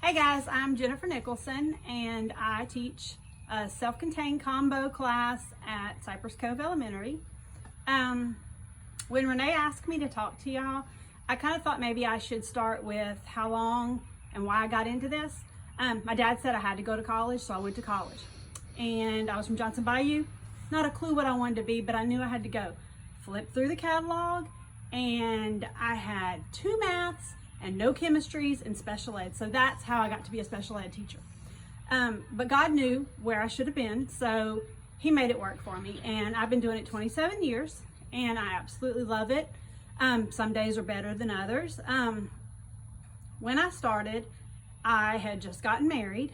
Hey guys, I'm Jennifer Nicholson and I teach a self-contained combo class at Cypress Cove Elementary. When Renee asked me to talk to y'all, I kind of thought maybe I should start with how long and why I got into this. My dad said I had to go to college, so I went to college. And I was from Johnson Bayou. Not a clue what I wanted to be, but I knew I had to go. Flipped through the catalog and I had 2 maths and no chemistries and special ed. So that's how I got to be a special ed teacher. But God knew where I should have been, so he made it work for me. And I've been doing it 27 years and I absolutely love it. Some days are better than others. When I started, I had just gotten married.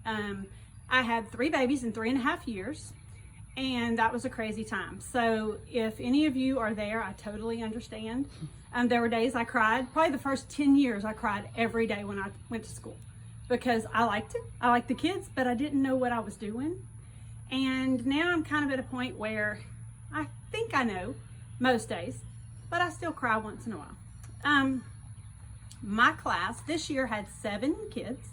I had 3 babies in 3.5 years, and that was a crazy time. So if any of you are there, I totally understand. There were days I cried. Probably the first 10 years I cried every day when I went to school because I liked it. I liked the kids, but I didn't know what I was doing. And now I'm kind of at a point where I think I know most days, but I still cry once in a while. My class this year had 7 kids.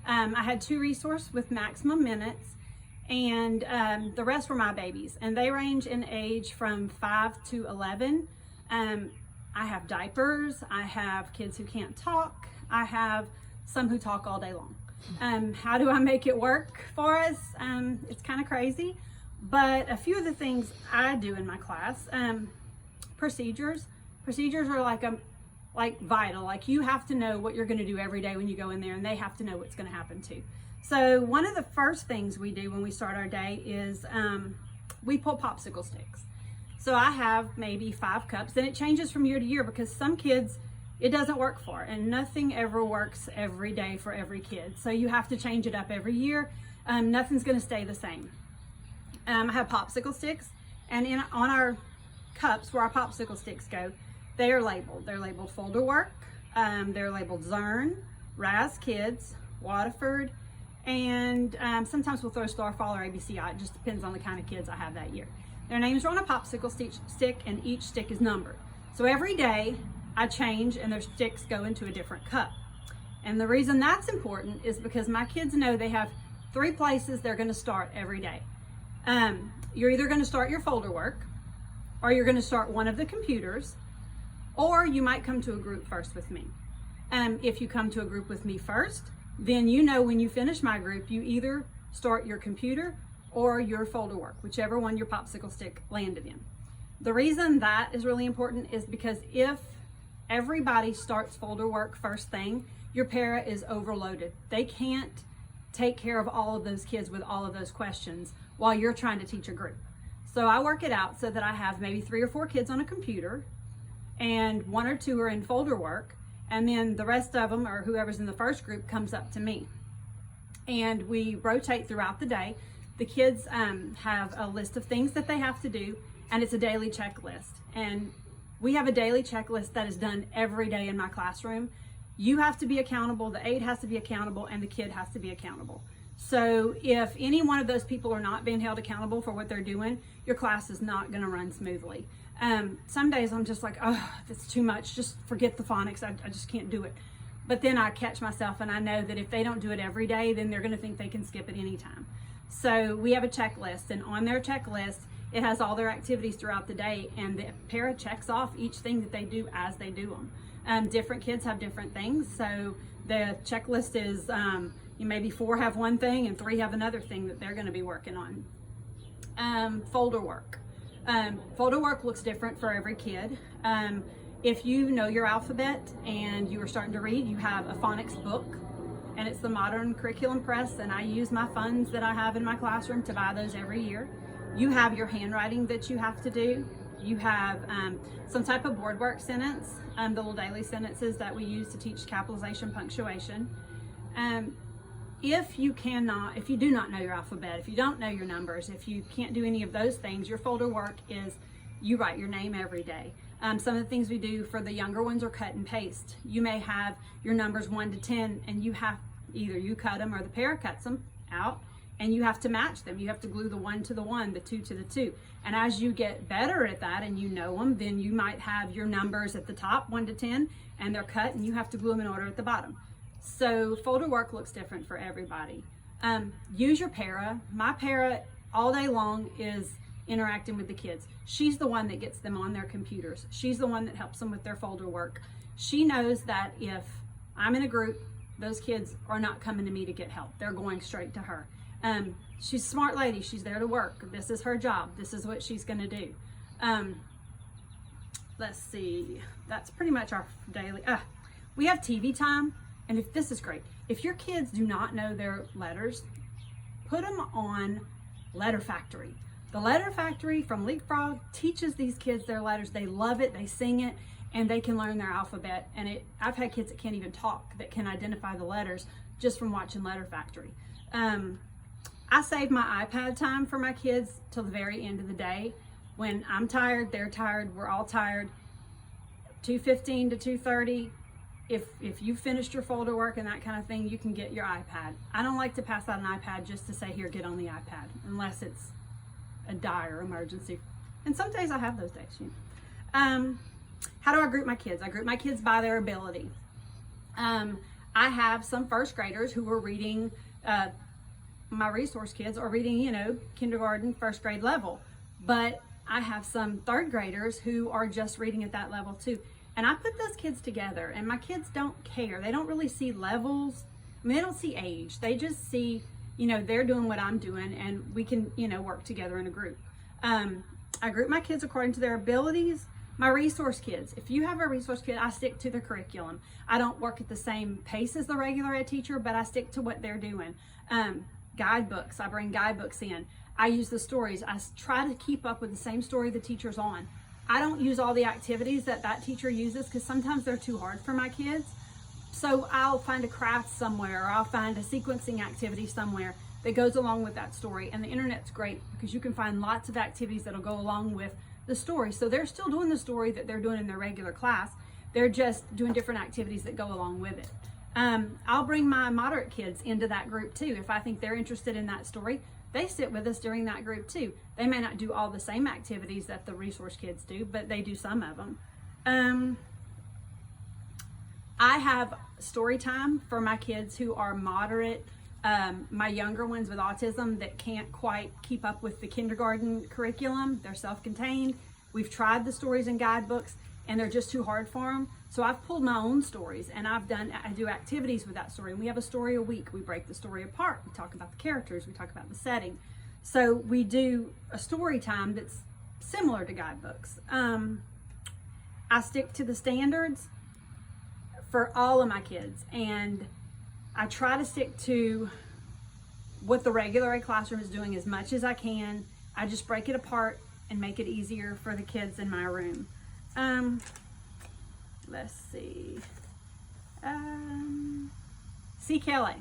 I had 2 resources with maximum minutes, and the rest were my babies, and they range in age from 5 to 11. I have diapers, I have kids who can't talk, I have some who talk all day long. How do I make it work for us? It's kind of crazy, but a few of the things I do in my class, procedures are like vital. Like, you have to know what you're going to do every day when you go in there, and they have to know what's going to happen too. So one of the first things we do when we start our day is we pull popsicle sticks. So I have maybe 5 cups, and it changes from year to year because some kids it doesn't work for, and nothing ever works every day for every kid. So you have to change it up every year. Nothing's going to stay the same. I have popsicle sticks, and on our cups where our popsicle sticks go, they are labeled. They're labeled Folder Work, they're labeled Zern, Raz Kids, Waterford, and sometimes we'll throw Starfall or ABCI. It just depends on the kind of kids I have that year. Their names are on a popsicle stick, and each stick is numbered. So every day I change and their sticks go into a different cup. And the reason that's important is because my kids know they have 3 places they're going to start every day. You're either going to start your folder work, or you're going to start one of the computers, or you might come to a group first with me. If you come to a group with me first, then you know when you finish my group, you either start your computer or your folder work, whichever one your popsicle stick landed in. The reason that is really important is because if everybody starts folder work first thing, your para is overloaded. They can't take care of all of those kids with all of those questions while you're trying to teach a group. So I work it out so that I have maybe 3 or 4 kids on a computer, and 1 or 2 are in folder work, and then the rest of them, or whoever's in the first group, comes up to me. And we rotate throughout the day. The kids have a list of things that they have to do, and it's a daily checklist. And we have a daily checklist that is done every day in my classroom. You have to be accountable, the aide has to be accountable, and the kid has to be accountable. So if any one of those people are not being held accountable for what they're doing, your class is not going to run smoothly. Some days I'm just like, oh, that's too much. Just forget the phonics. I just can't do it. But then I catch myself, and I know that if they don't do it every day, then they're going to think they can skip it anytime. So we have a checklist, and on their checklist, it has all their activities throughout the day, and the para checks off each thing that they do as they do them. Different kids have different things. So the checklist is maybe 4 have one thing and 3 have another thing that they're going to be working on. Folder work. Folder work looks different for every kid. If you know your alphabet and you are starting to read, you have a phonics book, and it's the Modern Curriculum Press, and I use my funds that I have in my classroom to buy those every year. You have your handwriting that you have to do. You have some type of board work sentence, the little daily sentences that we use to teach capitalization, punctuation. If you do not know your alphabet, if you don't know your numbers, if you can't do any of those things, your folder work is you write your name every day. Some of the things we do for the younger ones are cut and paste. You may have your numbers 1 to 10, and you have either you cut them or the para cuts them out, and you have to match them. You have to glue the 1 to the 1, the 2 to the 2. And as you get better at that and you know them, then you might have your numbers at the top, 1 to 10, and they're cut, and you have to glue them in order at the bottom. So folder work looks different for everybody. Use your para. My para all day long is interacting with the kids. She's the one that gets them on their computers. She's the one that helps them with their folder work. She knows that if I'm in a group, those kids are not coming to me to get help. They're going straight to her. She's a smart lady. She's there to work. This is her job. This is what she's going to do. Let's see. That's pretty much our daily. We have TV time. And if this is great, if your kids do not know their letters, put them on Letter Factory. The Letter Factory from Leapfrog teaches these kids their letters. They love it. They sing it. And they can learn their alphabet. And I've had kids that can't even talk that can identify the letters just from watching Letter Factory. I save my iPad time for my kids till the very end of the day. When I'm tired, they're tired, we're all tired. 2:15 to 2:30. If you've finished your folder work and that kind of thing, you can get your iPad. I don't like to pass out an iPad just to say, here, get on the iPad, unless it's a dire emergency. And some days I have those days. How do I group my kids? I group my kids by their ability. I have some first graders who are reading, my resource kids are reading, kindergarten, first grade level. But I have some third graders who are just reading at that level too. And I put those kids together, and my kids don't care. They don't really see levels. I mean, they don't see age. They just see, they're doing what I'm doing, and we can, work together in a group. I group my kids according to their abilities. My resource kids, if you have a resource kid, I stick to the curriculum. I don't work at the same pace as the regular ed teacher, but I stick to what they're doing. Guidebooks, I bring guidebooks in. I use the stories. I try to keep up with the same story the teacher's on. I don't use all the activities that teacher uses because sometimes they're too hard for my kids. So I'll find a craft somewhere, or I'll find a sequencing activity somewhere that goes along with that story. And the internet's great because you can find lots of activities that'll go along with the story. So they're still doing the story that they're doing in their regular class. They're just doing different activities that go along with it. I'll bring my moderate kids into that group too. If I think they're interested in that story, they sit with us during that group too. They may not do all the same activities that the resource kids do, but they do some of them. I have story time for my kids who are moderate, my younger ones with autism that can't quite keep up with the kindergarten curriculum. They're self-contained. We've tried the stories and guidebooks and they're just too hard for them. So I've pulled my own stories and I do activities with that story. And we have a story a week. We break the story apart. We talk about the characters. We talk about the setting. So we do a story time that's similar to guidebooks. I stick to the standards for all of my kids, and I try to stick to what the regular ed classroom is doing as much as I can. I just break it apart and make it easier for the kids in my room. Let's see. CKLA.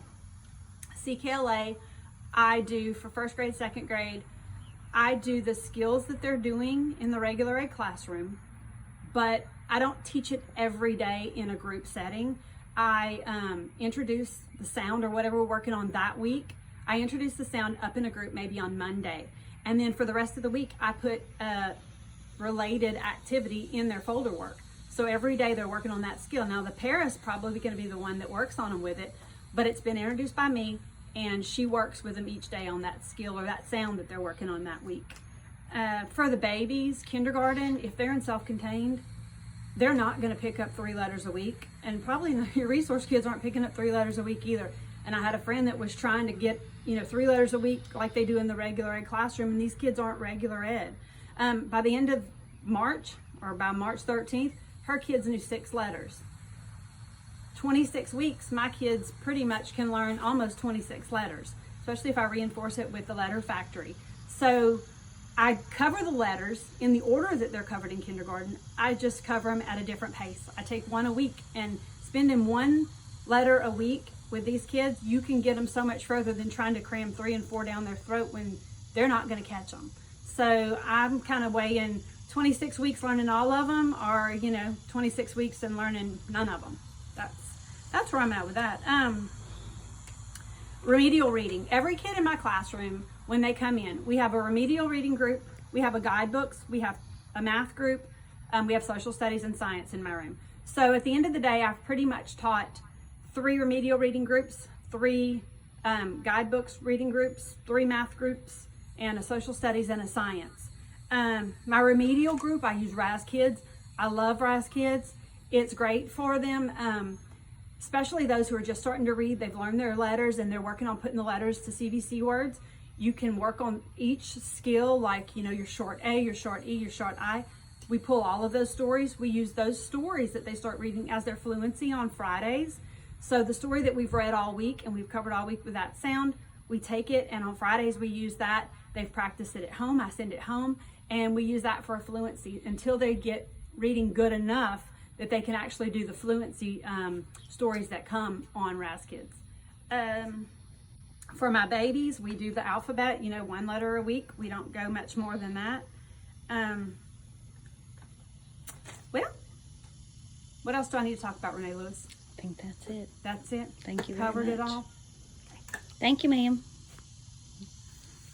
CKLA, I do for first grade, second grade. I do the skills that they're doing in the regular ed classroom, but I don't teach it every day in a group setting. I introduce the sound or whatever we're working on that week. I introduce the sound up in a group maybe on Monday. And then for the rest of the week, I put a related activity in their folder work. So every day they're working on that skill. Now the para's probably going to be the one that works on them with it, but it's been introduced by me and she works with them each day on that skill or that sound that they're working on that week. For the babies, kindergarten, if they're in self-contained, they're not going to pick up 3 letters a week, and probably your resource kids aren't picking up 3 letters a week either. And I had a friend that was trying to get 3 letters a week like they do in the regular ed classroom, and these kids aren't regular ed. By the end of March, or by March 13th, her kids knew 6 letters. 26 weeks, my kids pretty much can learn almost 26 letters, especially if I reinforce it with the Letter Factory. So I cover the letters in the order that they're covered in kindergarten. I just cover them at a different pace. I take 1 a week, and spending 1 letter a week with these kids, you can get them so much further than trying to cram 3 and 4 down their throat when they're not going to catch them. So I'm kind of weighing 26 weeks learning all of them, or 26 weeks and learning none of them. That's where I'm at with that. Remedial reading. Every kid in my classroom, when they come in, we have a remedial reading group, we have a guidebooks, we have a math group, we have social studies and science in my room. So at the end of the day, I've pretty much taught 3 remedial reading groups, 3 guidebooks reading groups, 3 math groups, and a social studies and a science. My remedial group, I use Rise Kids. I love Rise Kids. It's great for them, especially those who are just starting to read. They've learned their letters and they're working on putting the letters to CVC words. You can work on each skill, like, you know, your short A, your short E, your short I. We pull all of those stories. We use those stories that they start reading as their fluency on Fridays. So the story that we've read all week and we've covered all week with that sound, we take it and on Fridays we use that. They've practiced it at home. I send it home and we use that for a fluency until they get reading good enough that they can actually do the fluency stories that come on Rise Kids. For my babies, we do the alphabet, you know, 1 letter a week. We don't go much more than that. Well, what else do I need to talk about, Renee Lewis? I think that's it. That's it? Thank you very Covered it much. all? Thank you, ma'am.